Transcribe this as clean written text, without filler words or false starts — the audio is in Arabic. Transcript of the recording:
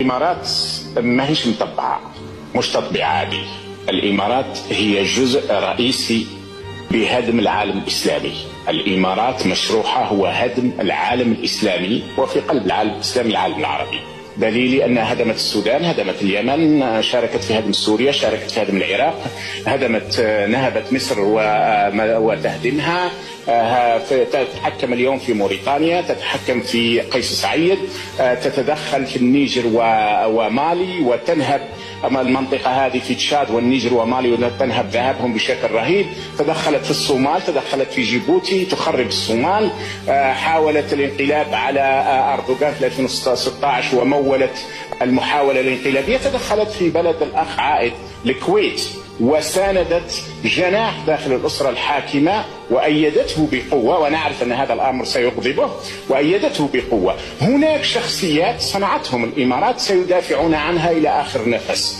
الإمارات ما هيش مطبعة، مش تطبيع عادي. الإمارات هي جزء رئيسي بهدم العالم الإسلامي. الإمارات مشروعها هو هدم العالم الإسلامي، وفي قلب العالم الإسلامي العالم العربي. دليلي أنها هدمت السودان، هدمت اليمن، شاركت في هدم سوريا، شاركت في هدم العراق، نهبت مصر وتهدمها، تتحكم اليوم في موريتانيا، تتحكم في قيس سعيد، تتدخل في النيجر ومالي وتنهب المنطقة هذه في تشاد والنيجر ومالي وتنهب ذهبهم بشكل رهيب. تدخلت في الصومال، تدخلت في جيبوتي تخرب الصومال، حاولت الانقلاب على أردوغان في 2016 ومولت المحاولة الانقلابية. تدخلت في بلد الأخ عائد الكويت وساندت جناح داخل الأسرة الحاكمة وأيدته بقوة، ونعرف أن هذا الأمر سيغضبه، وأيدته بقوة. هناك شخصيات صنعتهم الإمارات سيدافعون عنها إلى آخر نفس.